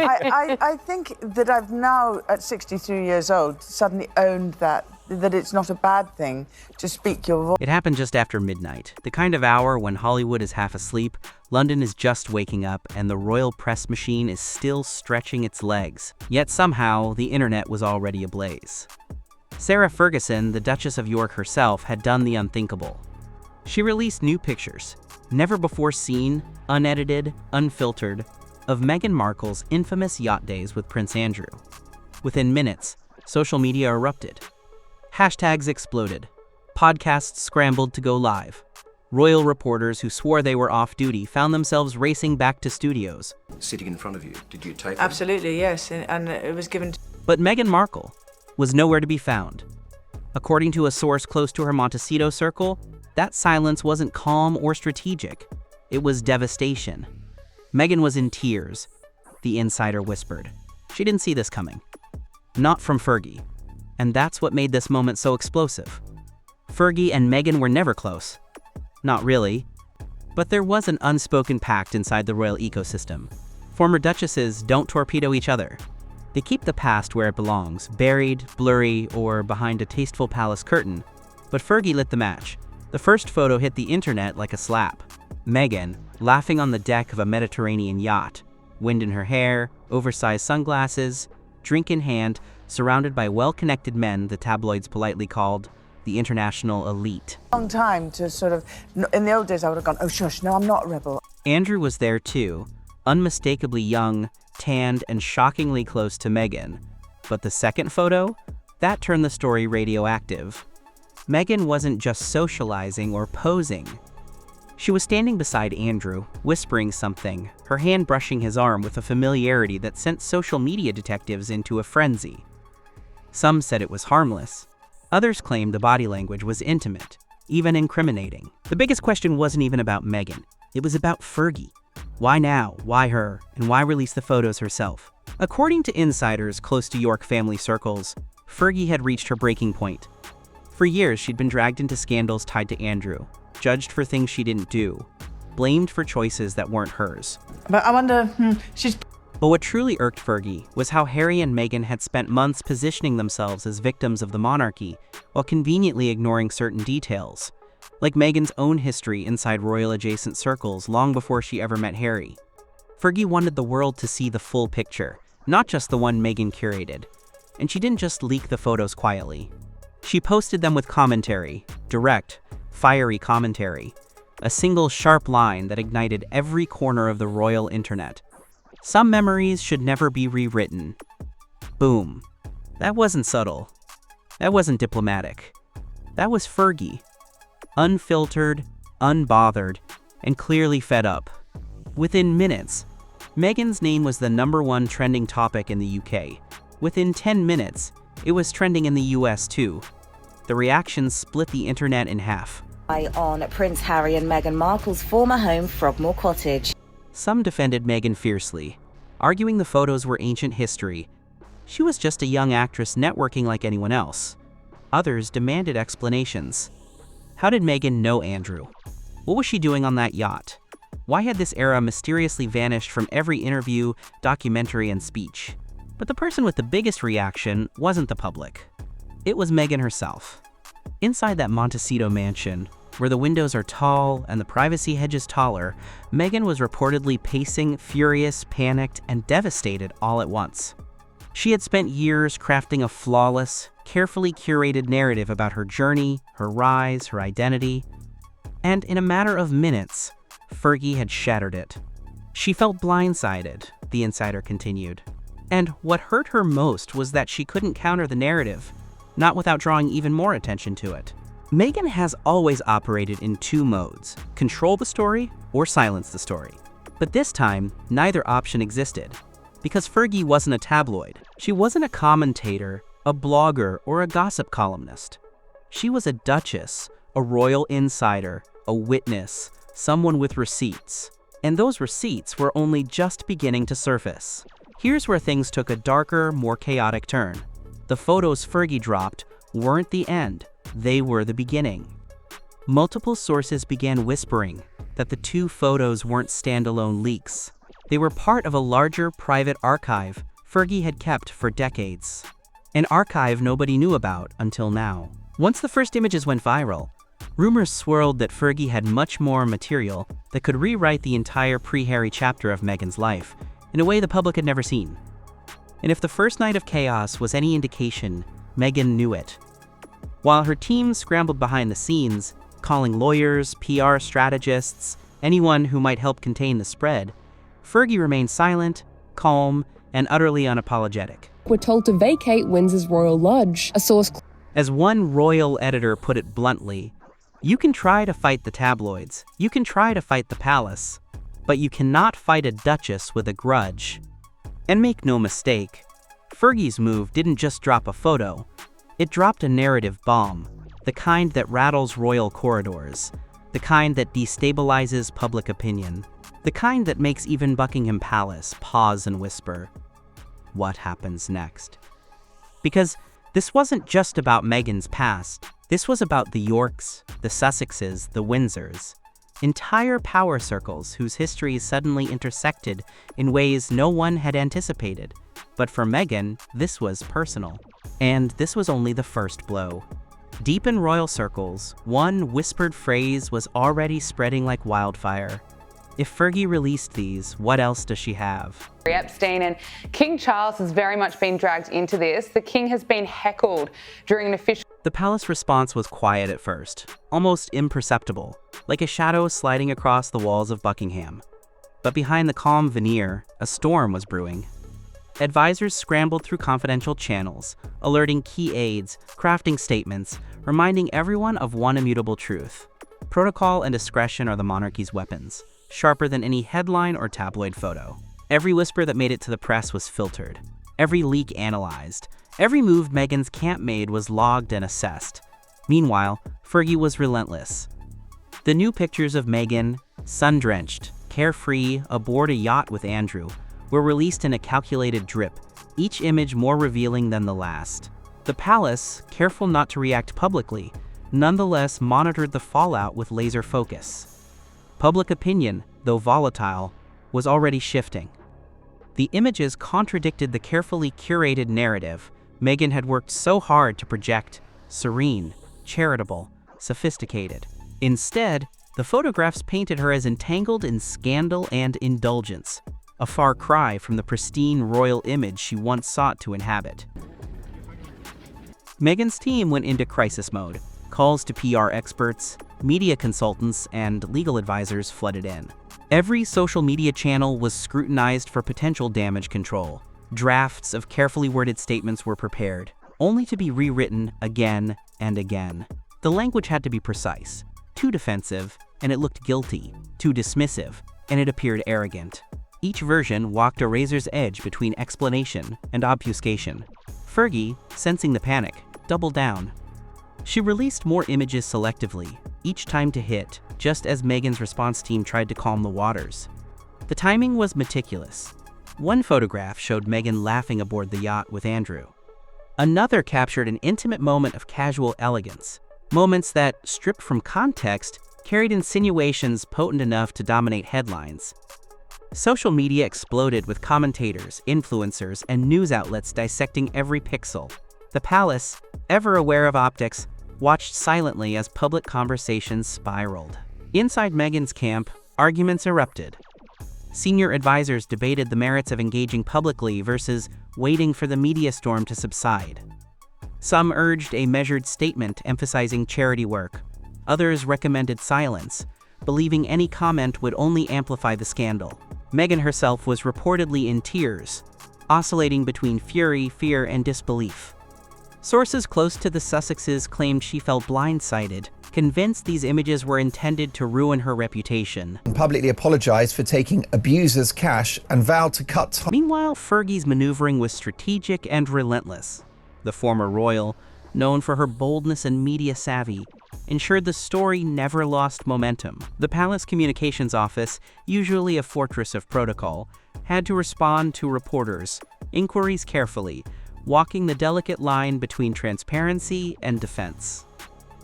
I think that I've now, at 63 years old, suddenly owned that it's not a bad thing to speak your voice. It happened just after midnight, the kind of hour when Hollywood is half asleep, London is just waking up, and the royal press machine is still stretching its legs. Yet somehow, the internet was already ablaze. Sarah Ferguson, the Duchess of York herself, had done the unthinkable. She released new pictures, never before seen, unedited, unfiltered, of Meghan Markle's infamous yacht days with Prince Andrew. Within minutes, social media erupted. Hashtags exploded. Podcasts scrambled to go live. Royal reporters who swore they were off duty found themselves racing back to studios. Sitting in front of you, did you tape them? Absolutely, yes, and it was given to... But Meghan Markle was nowhere to be found. According to a source close to her Montecito circle, that silence wasn't calm or strategic. It was devastation. Meghan was in tears, the insider whispered. She didn't see this coming. Not from Fergie. And that's what made this moment so explosive. Fergie and Meghan were never close. Not really. But there was an unspoken pact inside the royal ecosystem. Former duchesses don't torpedo each other. They keep the past where it belongs, buried, blurry, or behind a tasteful palace curtain. But Fergie lit the match. The first photo hit the internet like a slap. Meghan, laughing on the deck of a Mediterranean yacht, wind in her hair, oversized sunglasses, drink in hand, surrounded by well-connected men the tabloids politely called the international elite. Long time to sort of... In the old days, I would have gone, oh, shush, no, I'm not a rebel. Andrew was there too, unmistakably young, tanned, and shockingly close to Meghan. But the second photo? That turned the story radioactive. Meghan wasn't just socializing or posing. She was standing beside Andrew, whispering something, her hand brushing his arm with a familiarity that sent social media detectives into a frenzy. Some said it was harmless. Others claimed the body language was intimate, even incriminating. The biggest question wasn't even about Meghan. It was about Fergie. Why now? Why her? And why release the photos herself? According to insiders close to York family circles, Fergie had reached her breaking point. For years, she'd been dragged into scandals tied to Andrew, judged for things she didn't do, blamed for choices that weren't hers. But I wonder, But what truly irked Fergie was how Harry and Meghan had spent months positioning themselves as victims of the monarchy while conveniently ignoring certain details, like Meghan's own history inside royal-adjacent circles long before she ever met Harry. Fergie wanted the world to see the full picture, not just the one Meghan curated. And she didn't just leak the photos quietly. She posted them with commentary, direct, fiery commentary, a single sharp line that ignited every corner of the royal internet. Some memories should never be rewritten. Boom. That wasn't subtle. That wasn't diplomatic. That was Fergie. Unfiltered, unbothered, and clearly fed up. Within minutes, Meghan's name was the #1 trending topic in the UK. Within 10 minutes, it was trending in the US too. The reactions split the internet in half. On Prince Harry and Meghan Markle's former home, Frogmore Cottage. Some defended Meghan fiercely, arguing the photos were ancient history. She was just a young actress networking like anyone else. Others demanded explanations. How did Meghan know Andrew? What was she doing on that yacht? Why had this era mysteriously vanished from every interview, documentary, and speech? But the person with the biggest reaction wasn't the public. It was Meghan herself. Inside that Montecito mansion, where the windows are tall and the privacy hedges taller, Meghan was reportedly pacing, furious, panicked, and devastated all at once. She had spent years crafting a flawless, carefully curated narrative about her journey, her rise, her identity. And in a matter of minutes, Fergie had shattered it. She felt blindsided, the insider continued. And what hurt her most was that she couldn't counter the narrative, not without drawing even more attention to it. Meghan has always operated in two modes: control the story or silence the story. But this time, neither option existed. Because Fergie wasn't a tabloid. She wasn't a commentator, a blogger, or a gossip columnist. She was a duchess, a royal insider, a witness, someone with receipts. And those receipts were only just beginning to surface. Here's where things took a darker, more chaotic turn. The photos Fergie dropped weren't the end, they were the beginning. Multiple sources began whispering that the two photos weren't standalone leaks. They were part of a larger private archive Fergie had kept for decades. An archive nobody knew about until now. Once the first images went viral, rumors swirled that Fergie had much more material that could rewrite the entire pre-Harry chapter of Meghan's life in a way the public had never seen. And if the first night of chaos was any indication, Meghan knew it. While her team scrambled behind the scenes, calling lawyers, PR strategists, anyone who might help contain the spread, Fergie remained silent, calm, and utterly unapologetic. We're told to vacate Windsor's Royal Lodge. A source. As one royal editor put it bluntly, you can try to fight the tabloids, you can try to fight the palace, but you cannot fight a duchess with a grudge. And make no mistake, Fergie's move didn't just drop a photo, it dropped a narrative bomb, the kind that rattles royal corridors, the kind that destabilizes public opinion, the kind that makes even Buckingham Palace pause and whisper, what happens next? Because this wasn't just about Meghan's past, this was about the Yorks, the Sussexes, the Windsors, entire power circles whose histories suddenly intersected in ways no one had anticipated. But for Meghan, this was personal. And this was only the first blow. Deep in royal circles, one whispered phrase was already spreading like wildfire. If Fergie released these, what else does she have? Epstein, and King Charles has very much been dragged into this. The king has been heckled during an official... The palace response was quiet at first, almost imperceptible, like a shadow sliding across the walls of Buckingham. But behind the calm veneer, a storm was brewing. Advisors scrambled through confidential channels, alerting key aides, crafting statements, reminding everyone of one immutable truth. Protocol and discretion are the monarchy's weapons, sharper than any headline or tabloid photo. Every whisper that made it to the press was filtered, every leak analyzed, every move Meghan's camp made was logged and assessed. Meanwhile, Fergie was relentless. The new pictures of Meghan, sun-drenched, carefree, aboard a yacht with Andrew, were released in a calculated drip, each image more revealing than the last. The palace, careful not to react publicly, nonetheless monitored the fallout with laser focus. Public opinion, though volatile, was already shifting. The images contradicted the carefully curated narrative Meghan had worked so hard to project: serene, charitable, sophisticated. Instead, the photographs painted her as entangled in scandal and indulgence, a far cry from the pristine royal image she once sought to inhabit. Meghan's team went into crisis mode. Calls to PR experts, media consultants, and legal advisors flooded in. Every social media channel was scrutinized for potential damage control. Drafts of carefully worded statements were prepared, only to be rewritten again and again. The language had to be precise, too defensive, and it looked guilty, too dismissive, and it appeared arrogant. Each version walked a razor's edge between explanation and obfuscation. Fergie, sensing the panic, doubled down. She released more images selectively, each time to hit, just as Meghan's response team tried to calm the waters. The timing was meticulous. One photograph showed Meghan laughing aboard the yacht with Andrew. Another captured an intimate moment of casual elegance, moments that, stripped from context, carried insinuations potent enough to dominate headlines. Social media exploded with commentators, influencers, and news outlets dissecting every pixel. The palace, ever aware of optics, watched silently as public conversations spiraled. Inside Meghan's camp, arguments erupted. Senior advisors debated the merits of engaging publicly versus waiting for the media storm to subside. Some urged a measured statement emphasizing charity work. Others recommended silence, believing any comment would only amplify the scandal. Meghan herself was reportedly in tears, oscillating between fury, fear, and disbelief. Sources close to the Sussexes claimed she felt blindsided, convinced these images were intended to ruin her reputation. Publicly apologized for taking abusers' cash and vowed to cut ties. Meanwhile, Fergie's maneuvering was strategic and relentless. The former royal, known for her boldness and media savvy, ensured the story never lost momentum. The palace communications office, usually a fortress of protocol, had to respond to reporters' inquiries carefully, walking the delicate line between transparency and defense.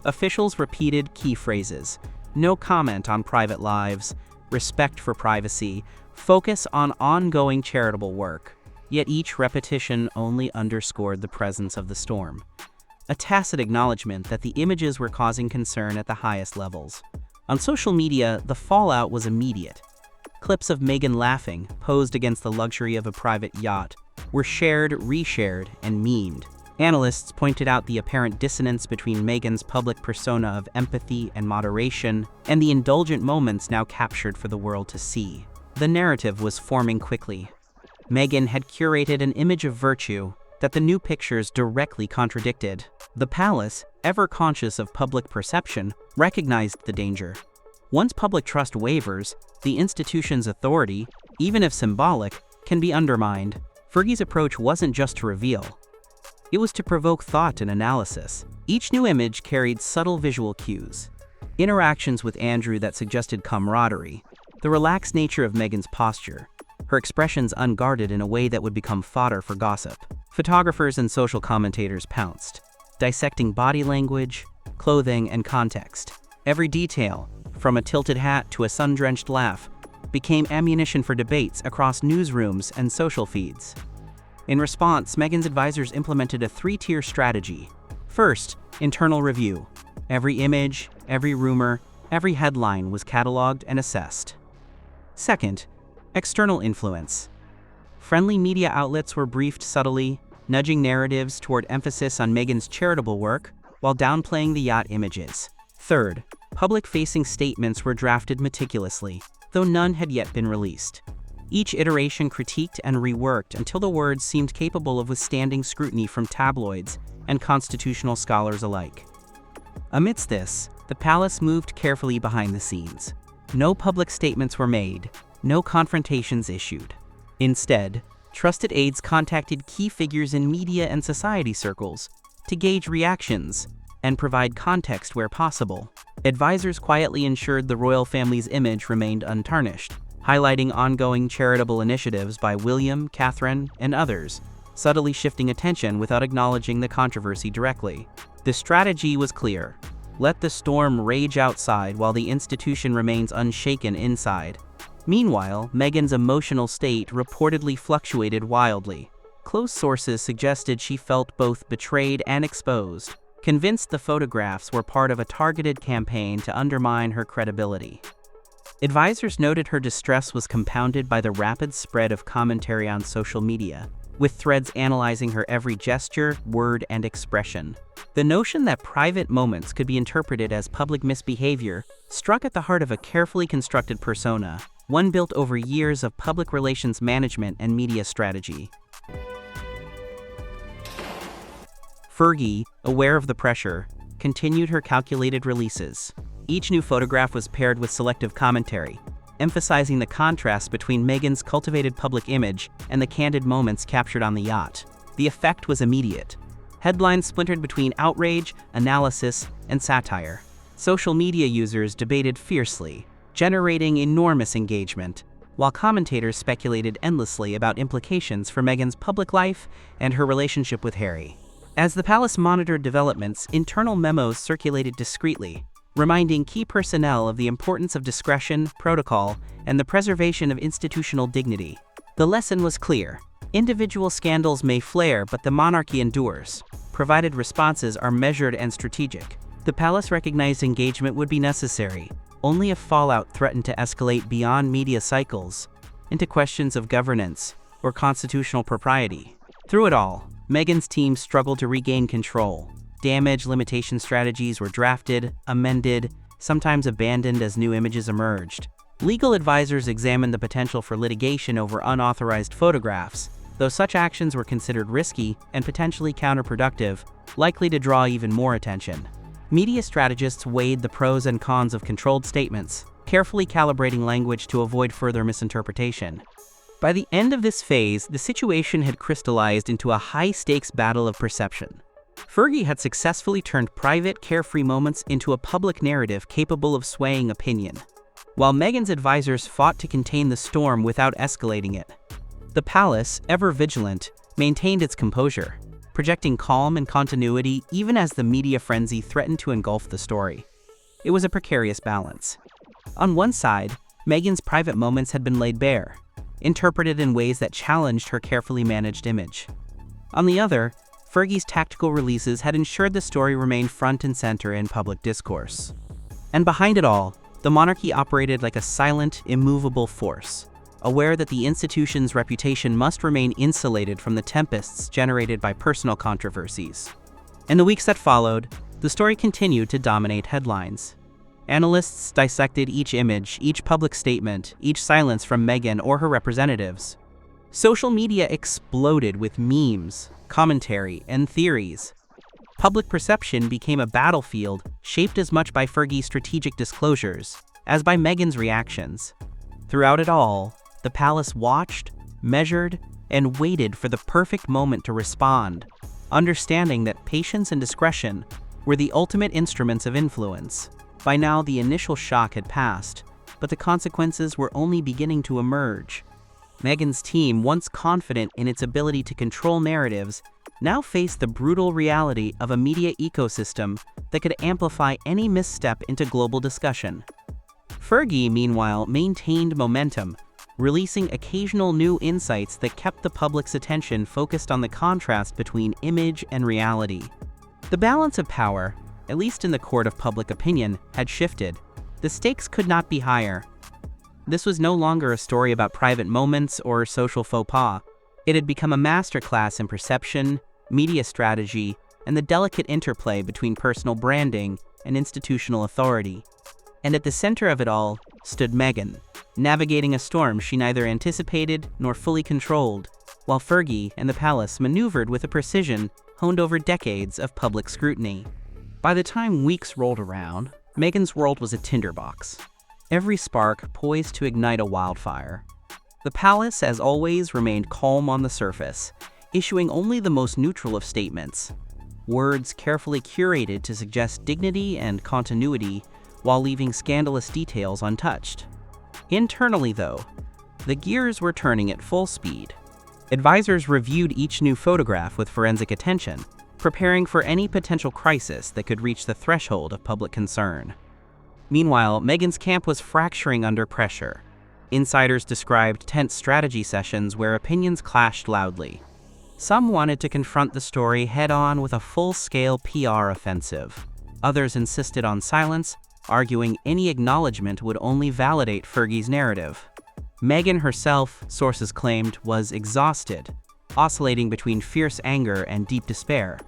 Officials repeated key phrases: no comment on private lives, respect for privacy, focus on ongoing charitable work, yet each repetition only underscored the presence of the storm. A tacit acknowledgement that the images were causing concern at the highest levels. On social media, the fallout was immediate. Clips of Meghan laughing, posed against the luxury of a private yacht, were shared, reshared, and memed. Analysts pointed out the apparent dissonance between Meghan's public persona of empathy and moderation and the indulgent moments now captured for the world to see. The narrative was forming quickly. Meghan had curated an image of virtue that the new pictures directly contradicted. The palace, ever conscious of public perception, recognized the danger. Once public trust wavers, the institution's authority, even if symbolic, can be undermined. Fergie's approach wasn't just to reveal. It was to provoke thought and analysis. Each new image carried subtle visual cues. Interactions with Andrew that suggested camaraderie, the relaxed nature of Meghan's posture, her expressions unguarded in a way that would become fodder for gossip. Photographers and social commentators pounced, dissecting body language, clothing, and context. Every detail, from a tilted hat to a sun-drenched laugh, became ammunition for debates across newsrooms and social feeds. In response, Meghan's advisors implemented a three-tier strategy. First, internal review. Every image, every rumor, every headline was cataloged and assessed. Second, external influence. Friendly media outlets were briefed subtly, nudging narratives toward emphasis on Meghan's charitable work while downplaying the yacht images. Third, public-facing statements were drafted meticulously, though none had yet been released. Each iteration critiqued and reworked until the words seemed capable of withstanding scrutiny from tabloids and constitutional scholars alike. Amidst this, the palace moved carefully behind the scenes. No public statements were made, no confrontations issued. Instead, trusted aides contacted key figures in media and society circles to gauge reactions and provide context where possible. Advisors quietly ensured the royal family's image remained untarnished, highlighting ongoing charitable initiatives by William, Catherine, and others, subtly shifting attention without acknowledging the controversy directly. The strategy was clear. Let the storm rage outside while the institution remains unshaken inside. Meanwhile, Meghan's emotional state reportedly fluctuated wildly. Close sources suggested she felt both betrayed and exposed, convinced the photographs were part of a targeted campaign to undermine her credibility. Advisors noted her distress was compounded by the rapid spread of commentary on social media, with threads analyzing her every gesture, word, and expression. The notion that private moments could be interpreted as public misbehavior struck at the heart of a carefully constructed persona, one built over years of public relations management and media strategy. Fergie, aware of the pressure, continued her calculated releases. Each new photograph was paired with selective commentary, emphasizing the contrast between Meghan's cultivated public image and the candid moments captured on the yacht. The effect was immediate. Headlines splintered between outrage, analysis, and satire. Social media users debated fiercely, generating enormous engagement, while commentators speculated endlessly about implications for Meghan's public life and her relationship with Harry. As the palace monitored developments, internal memos circulated discreetly, reminding key personnel of the importance of discretion, protocol, and the preservation of institutional dignity. The lesson was clear. Individual scandals may flare, but the monarchy endures, provided responses are measured and strategic. The palace recognized engagement would be necessary, only if fallout threatened to escalate beyond media cycles into questions of governance or constitutional propriety. Through it all, Meghan's team struggled to regain control. Damage limitation strategies were drafted, amended, sometimes abandoned as new images emerged. Legal advisors examined the potential for litigation over unauthorized photographs, though such actions were considered risky and potentially counterproductive, likely to draw even more attention. Media strategists weighed the pros and cons of controlled statements, carefully calibrating language to avoid further misinterpretation. By the end of this phase, the situation had crystallized into a high-stakes battle of perception. Fergie had successfully turned private, carefree moments into a public narrative capable of swaying opinion, while Meghan's advisors fought to contain the storm without escalating it. The palace, ever vigilant, maintained its composure, projecting calm and continuity even as the media frenzy threatened to engulf the story. It was a precarious balance. On one side, Meghan's private moments had been laid bare, interpreted in ways that challenged her carefully managed image. On the other, Fergie's tactical releases had ensured the story remained front and center in public discourse. And behind it all, the monarchy operated like a silent, immovable force, aware that the institution's reputation must remain insulated from the tempests generated by personal controversies. In the weeks that followed, the story continued to dominate headlines. Analysts dissected each image, each public statement, each silence from Meghan or her representatives. Social media exploded with memes, commentary, and theories. Public perception became a battlefield shaped as much by Fergie's strategic disclosures as by Meghan's reactions. Throughout it all, the palace watched, measured, and waited for the perfect moment to respond, understanding that patience and discretion were the ultimate instruments of influence. By now, the initial shock had passed, but the consequences were only beginning to emerge. Meghan's team, once confident in its ability to control narratives, now faced the brutal reality of a media ecosystem that could amplify any misstep into global discussion. Fergie, meanwhile, maintained momentum, releasing occasional new insights that kept the public's attention focused on the contrast between image and reality. The balance of power, at least in the court of public opinion, had shifted. The stakes could not be higher. This was no longer a story about private moments or social faux pas. It had become a masterclass in perception, media strategy, and the delicate interplay between personal branding and institutional authority. And at the center of it all stood Meghan, navigating a storm she neither anticipated nor fully controlled, while Fergie and the palace maneuvered with a precision honed over decades of public scrutiny. By the time weeks rolled around, Meghan's world was a tinderbox, every spark poised to ignite a wildfire. The palace, as always, remained calm on the surface, issuing only the most neutral of statements, words carefully curated to suggest dignity and continuity while leaving scandalous details untouched. Internally, though, the gears were turning at full speed. Advisors reviewed each new photograph with forensic attention, preparing for any potential crisis that could reach the threshold of public concern. Meanwhile, Meghan's camp was fracturing under pressure. Insiders described tense strategy sessions where opinions clashed loudly. Some wanted to confront the story head-on with a full-scale PR offensive. Others insisted on silence, arguing any acknowledgement would only validate Fergie's narrative. Meghan herself, sources claimed, was exhausted, oscillating between fierce anger and deep despair.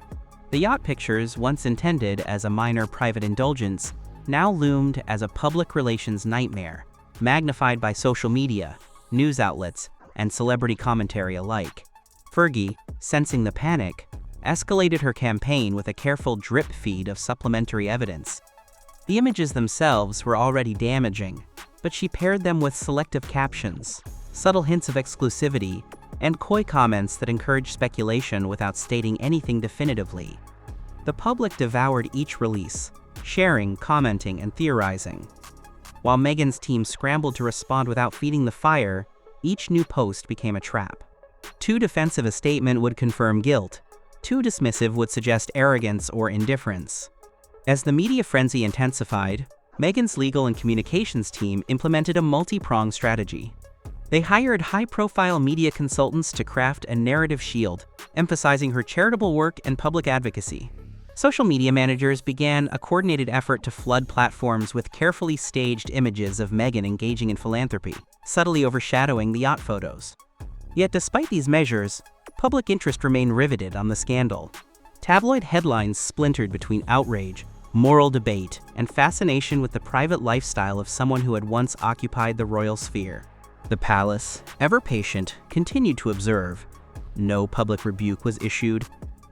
The yacht pictures, once intended as a minor private indulgence, now loomed as a public relations nightmare, magnified by social media, news outlets, and celebrity commentary alike. Fergie, sensing the panic, escalated her campaign with a careful drip feed of supplementary evidence. The images themselves were already damaging, but she paired them with selective captions, subtle hints of exclusivity, and coy comments that encouraged speculation without stating anything definitively. The public devoured each release, sharing, commenting, and theorizing. While Meghan's team scrambled to respond without feeding the fire, each new post became a trap. Too defensive a statement would confirm guilt. Too dismissive would suggest arrogance or indifference. As the media frenzy intensified, Meghan's legal and communications team implemented a multi-pronged strategy. They hired high-profile media consultants to craft a narrative shield, emphasizing her charitable work and public advocacy. Social media managers began a coordinated effort to flood platforms with carefully staged images of Meghan engaging in philanthropy, subtly overshadowing the yacht photos. Yet despite these measures, public interest remained riveted on the scandal. Tabloid headlines splintered between outrage, moral debate, and fascination with the private lifestyle of someone who had once occupied the royal sphere. The palace, ever patient, continued to observe. No public rebuke was issued.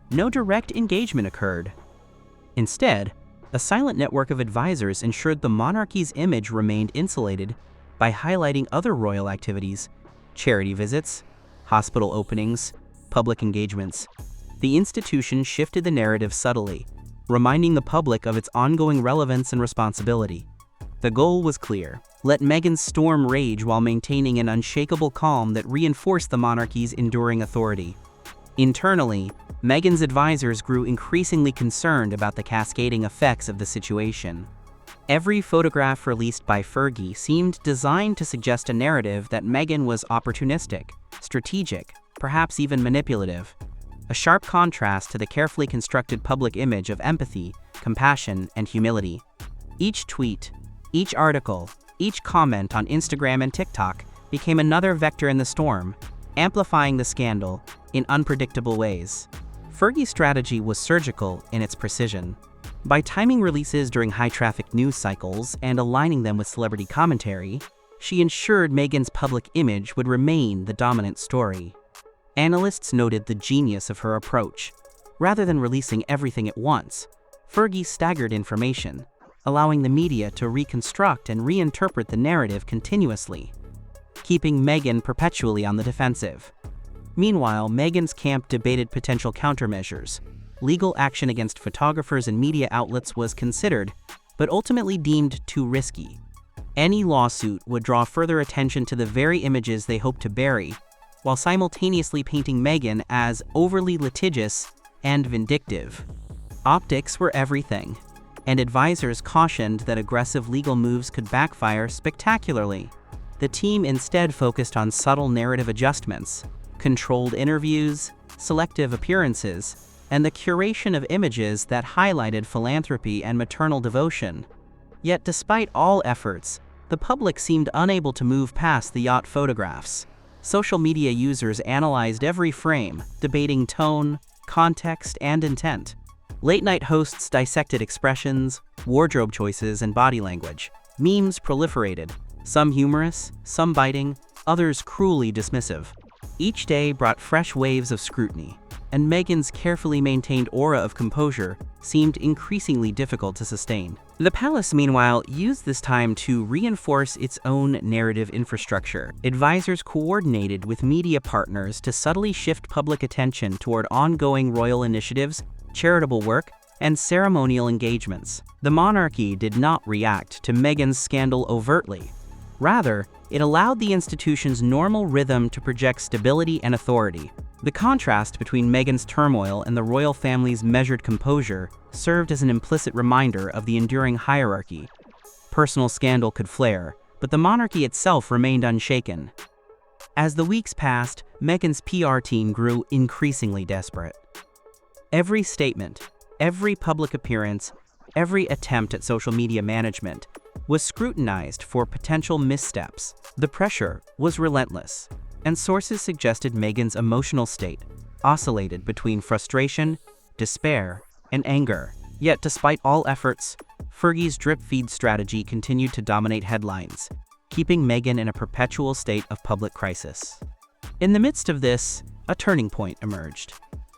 No direct engagement occurred. Instead, a silent network of advisors ensured the monarchy's image remained insulated by highlighting other royal activities, charity visits, hospital openings, public engagements. The institution shifted the narrative subtly, reminding the public of its ongoing relevance and responsibility. The goal was clear: let Meghan's storm rage while maintaining an unshakable calm that reinforced the monarchy's enduring authority. Internally, Meghan's advisors grew increasingly concerned about the cascading effects of the situation. Every photograph released by Fergie seemed designed to suggest a narrative that Meghan was opportunistic, strategic, perhaps even manipulative. A sharp contrast to the carefully constructed public image of empathy, compassion, and humility. Each tweet, each article, each comment on Instagram and TikTok became another vector in the storm, amplifying the scandal in unpredictable ways. Fergie's strategy was surgical in its precision. By timing releases during high-traffic news cycles and aligning them with celebrity commentary, she ensured Meghan's public image would remain the dominant story. Analysts noted the genius of her approach. Rather than releasing everything at once, Fergie staggered information, allowing the media to reconstruct and reinterpret the narrative continuously, keeping Meghan perpetually on the defensive. Meanwhile, Meghan's camp debated potential countermeasures. Legal action against photographers and media outlets was considered, but ultimately deemed too risky. Any lawsuit would draw further attention to the very images they hoped to bury, while simultaneously painting Meghan as overly litigious and vindictive. Optics were everything, and advisors cautioned that aggressive legal moves could backfire spectacularly. The team instead focused on subtle narrative adjustments, controlled interviews, selective appearances, and the curation of images that highlighted philanthropy and maternal devotion. Yet despite all efforts, the public seemed unable to move past the yacht photographs. Social media users analyzed every frame, debating tone, context, and intent. Late-night hosts dissected expressions, wardrobe choices, and body language. Memes proliferated, some humorous, some biting, others cruelly dismissive. Each day brought fresh waves of scrutiny, and Meghan's carefully maintained aura of composure seemed increasingly difficult to sustain. The palace, meanwhile, used this time to reinforce its own narrative infrastructure. Advisors coordinated with media partners to subtly shift public attention toward ongoing royal initiatives, charitable work, and ceremonial engagements. The monarchy did not react to Meghan's scandal overtly. Rather, it allowed the institution's normal rhythm to project stability and authority. The contrast between Meghan's turmoil and the royal family's measured composure served as an implicit reminder of the enduring hierarchy. Personal scandal could flare, but the monarchy itself remained unshaken. As the weeks passed, Meghan's PR team grew increasingly desperate. Every statement, every public appearance, every attempt at social media management was scrutinized for potential missteps. The pressure was relentless, and sources suggested Meghan's emotional state oscillated between frustration, despair, and anger. Yet despite all efforts, Fergie's drip-feed strategy continued to dominate headlines, keeping Meghan in a perpetual state of public crisis. In the midst of this, a turning point emerged.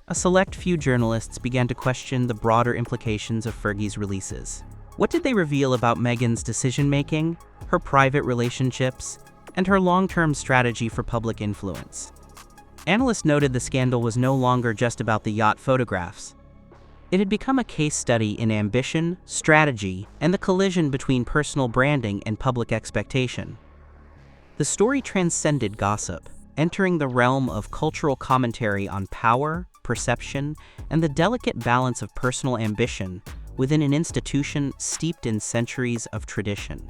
A select few journalists began to question the broader implications of Fergie's releases. What did they reveal about Meghan's decision-making, her private relationships, and her long-term strategy for public influence? Analysts noted the scandal was no longer just about the yacht photographs. It had become a case study in ambition, strategy, and the collision between personal branding and public expectation. The story transcended gossip, entering the realm of cultural commentary on power, perception, and the delicate balance of personal ambition within an institution steeped in centuries of tradition.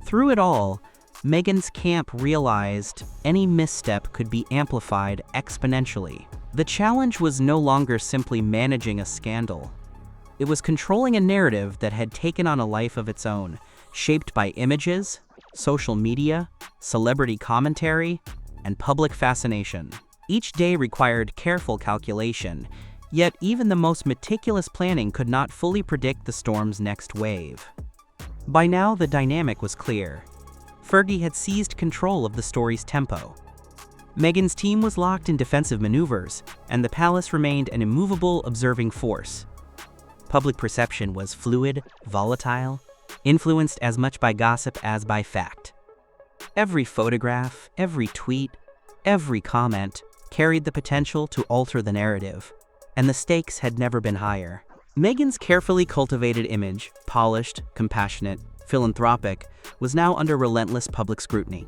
Through it all, Meghan's camp realized any misstep could be amplified exponentially. The challenge was no longer simply managing a scandal. It was controlling a narrative that had taken on a life of its own, shaped by images, social media, celebrity commentary, and public fascination. Each day required careful calculation, yet even the most meticulous planning could not fully predict the storm's next wave. By now, the dynamic was clear. Fergie had seized control of the story's tempo. Meghan's team was locked in defensive maneuvers, and the palace remained an immovable observing force. Public perception was fluid, volatile, influenced as much by gossip as by fact. Every photograph, every tweet, every comment carried the potential to alter the narrative, and the stakes had never been higher. Meghan's carefully cultivated image, polished, compassionate, philanthropic, was now under relentless public scrutiny.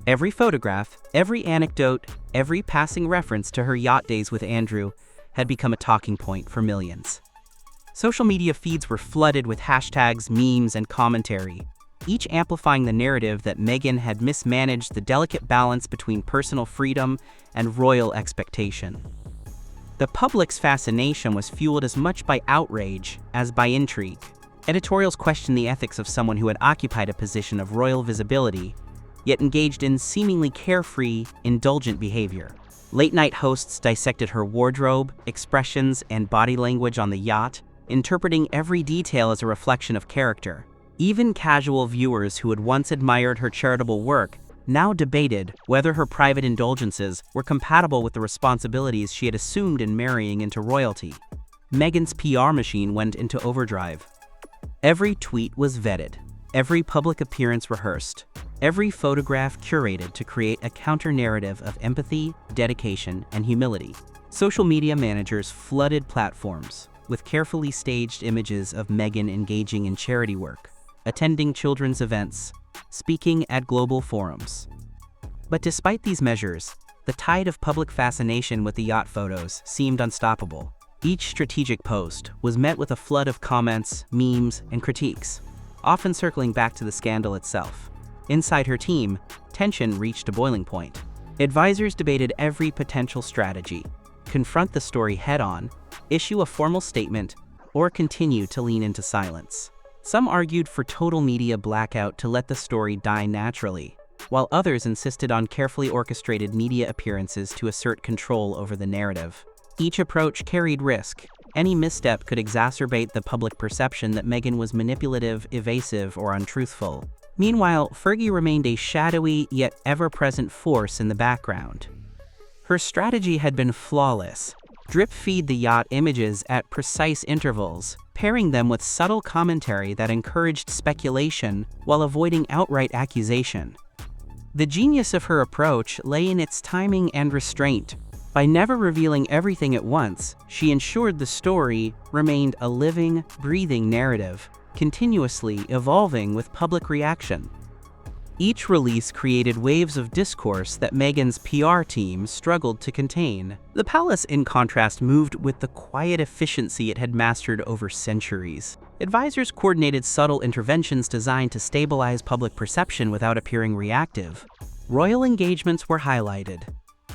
Every photograph, every anecdote, every passing reference to her yacht days with Andrew had become a talking point for millions. Social media feeds were flooded with hashtags, memes, and commentary, each amplifying the narrative that Meghan had mismanaged the delicate balance between personal freedom and royal expectation. The public's fascination was fueled as much by outrage as by intrigue. Editorials questioned the ethics of someone who had occupied a position of royal visibility, yet engaged in seemingly carefree, indulgent behavior. Late-night hosts dissected her wardrobe, expressions, and body language on the yacht, interpreting every detail as a reflection of character. Even casual viewers who had once admired her charitable work now debated whether her private indulgences were compatible with the responsibilities she had assumed in marrying into royalty. Meghan's PR machine went into overdrive. Every tweet was vetted, every public appearance rehearsed, every photograph curated to create a counter-narrative of empathy, dedication, and humility. Social media managers flooded platforms with carefully staged images of Meghan engaging in charity work, attending children's events, speaking at global forums. But despite these measures, the tide of public fascination with the yacht photos seemed unstoppable. Each strategic post was met with a flood of comments, memes, and critiques, often circling back to the scandal itself. Inside her team, tension reached a boiling point. Advisors debated every potential strategy: confront the story head-on, issue a formal statement, or continue to lean into silence. Some argued for total media blackout to let the story die naturally, while others insisted on carefully orchestrated media appearances to assert control over the narrative. Each approach carried risk. Any misstep could exacerbate the public perception that Meghan was manipulative, evasive, or untruthful. Meanwhile, Fergie remained a shadowy yet ever-present force in the background. Her strategy had been flawless. Drip-feed the yacht images at precise intervals, pairing them with subtle commentary that encouraged speculation while avoiding outright accusation. The genius of her approach lay in its timing and restraint. By never revealing everything at once, she ensured the story remained a living, breathing narrative, continuously evolving with public reaction. Each release created waves of discourse that Meghan's PR team struggled to contain. The palace, in contrast, moved with the quiet efficiency it had mastered over centuries. Advisors coordinated subtle interventions designed to stabilize public perception without appearing reactive. Royal engagements were highlighted,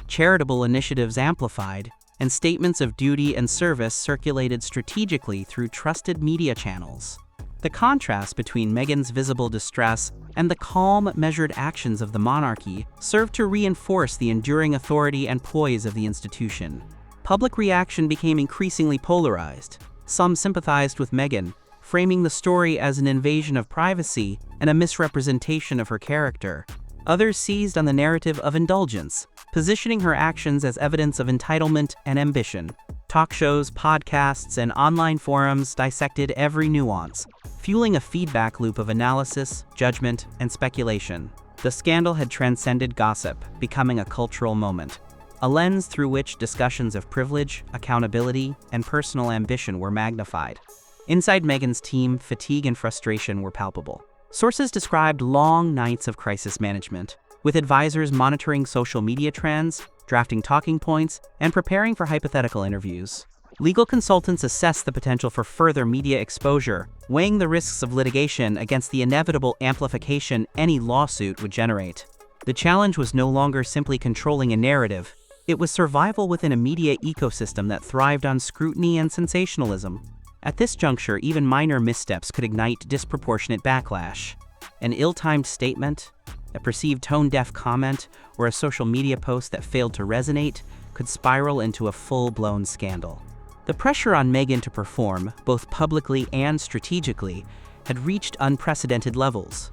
charitable initiatives amplified, and statements of duty and service circulated strategically through trusted media channels. The contrast between Meghan's visible distress and the calm, measured actions of the monarchy served to reinforce the enduring authority and poise of the institution. Public reaction became increasingly polarized. Some sympathized with Meghan, framing the story as an invasion of privacy and a misrepresentation of her character. Others seized on the narrative of indulgence, positioning her actions as evidence of entitlement and ambition. Talk shows, podcasts, and online forums dissected every nuance, fueling a feedback loop of analysis, judgment, and speculation. The scandal had transcended gossip, becoming a cultural moment, a lens through which discussions of privilege, accountability, and personal ambition were magnified. Inside Meghan's team, fatigue and frustration were palpable. Sources described long nights of crisis management, with advisors monitoring social media trends, drafting talking points, and preparing for hypothetical interviews. Legal consultants assessed the potential for further media exposure, weighing the risks of litigation against the inevitable amplification any lawsuit would generate. The challenge was no longer simply controlling a narrative. It was survival within a media ecosystem that thrived on scrutiny and sensationalism. At this juncture, even minor missteps could ignite disproportionate backlash. An ill-timed statement, a perceived tone-deaf comment, or a social media post that failed to resonate could spiral into a full-blown scandal. The pressure on Meghan to perform, both publicly and strategically, had reached unprecedented levels.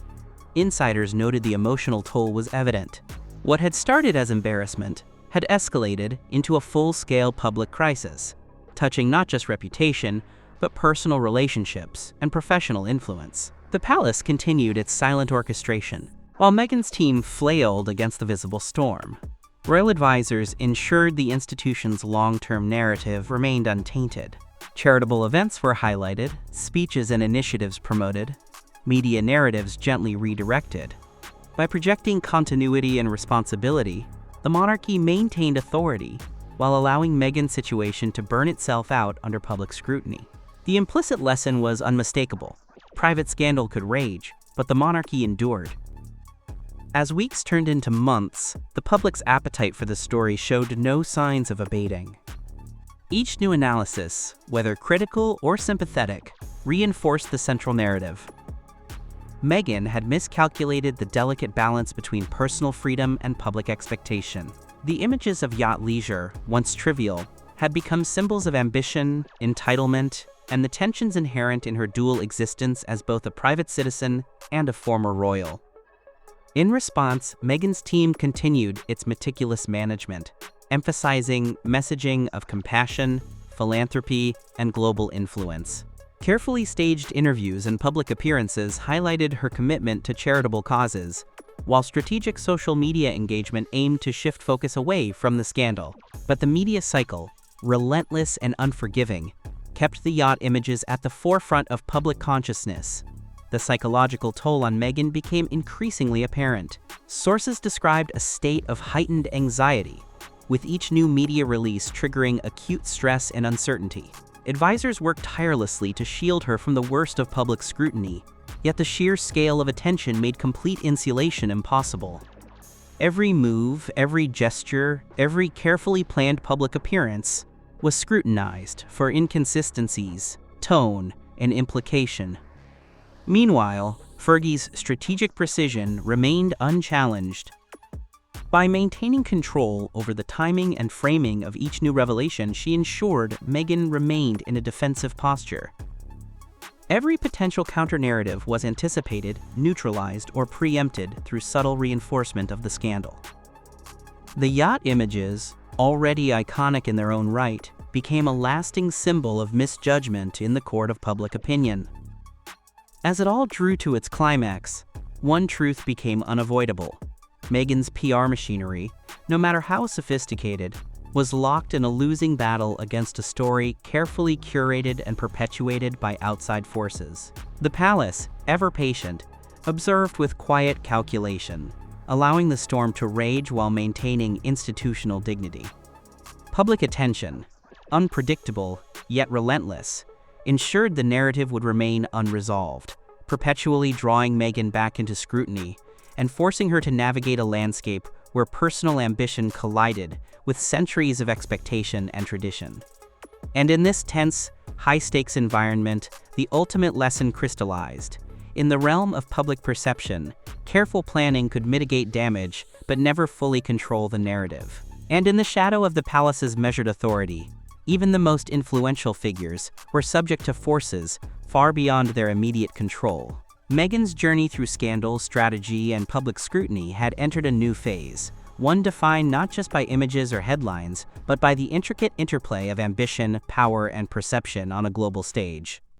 Insiders noted the emotional toll was evident. What had started as embarrassment had escalated into a full-scale public crisis, touching not just reputation, but personal relationships and professional influence. The palace continued its silent orchestration, while Meghan's team flailed against the visible storm. Royal advisors ensured the institution's long-term narrative remained untainted. Charitable events were highlighted, speeches and initiatives promoted, media narratives gently redirected. By projecting continuity and responsibility, the monarchy maintained authority while allowing Meghan's situation to burn itself out under public scrutiny. The implicit lesson was unmistakable. Private scandal could rage, but the monarchy endured. As weeks turned into months, the public's appetite for the story showed no signs of abating. Each new analysis, whether critical or sympathetic, reinforced the central narrative. Meghan had miscalculated the delicate balance between personal freedom and public expectation. The images of yacht leisure, once trivial, had become symbols of ambition, entitlement, and the tensions inherent in her dual existence as both a private citizen and a former royal. In response, Meghan's team continued its meticulous management, emphasizing messaging of compassion, philanthropy, and global influence. Carefully staged interviews and public appearances highlighted her commitment to charitable causes, while strategic social media engagement aimed to shift focus away from the scandal. But the media cycle, relentless and unforgiving, kept the yacht images at the forefront of public consciousness. The psychological toll on Meghan became increasingly apparent. Sources described a state of heightened anxiety, with each new media release triggering acute stress and uncertainty. Advisors worked tirelessly to shield her from the worst of public scrutiny, yet the sheer scale of attention made complete insulation impossible. Every move, every gesture, every carefully planned public appearance was scrutinized for inconsistencies, tone, and implication. Meanwhile, Fergie's strategic precision remained unchallenged. By maintaining control over the timing and framing of each new revelation, she ensured Meghan remained in a defensive posture. Every potential counter-narrative was anticipated, neutralized, or preempted through subtle reinforcement of the scandal. The yacht images, already iconic in their own right, became a lasting symbol of misjudgment in the court of public opinion. As it all drew to its climax, one truth became unavoidable. Meghan's PR machinery, no matter how sophisticated, was locked in a losing battle against a story carefully curated and perpetuated by outside forces. The palace, ever patient, observed with quiet calculation, allowing the storm to rage while maintaining institutional dignity. Public attention, unpredictable yet relentless, ensured the narrative would remain unresolved, perpetually drawing Meghan back into scrutiny and forcing her to navigate a landscape where personal ambition collided with centuries of expectation and tradition. And in this tense, high-stakes environment, the ultimate lesson crystallized. In the realm of public perception, careful planning could mitigate damage but never fully control the narrative. And in the shadow of the palace's measured authority, even the most influential figures were subject to forces far beyond their immediate control. Meghan's journey through scandal, strategy, and public scrutiny had entered a new phase, one defined not just by images or headlines, but by the intricate interplay of ambition, power, and perception on a global stage.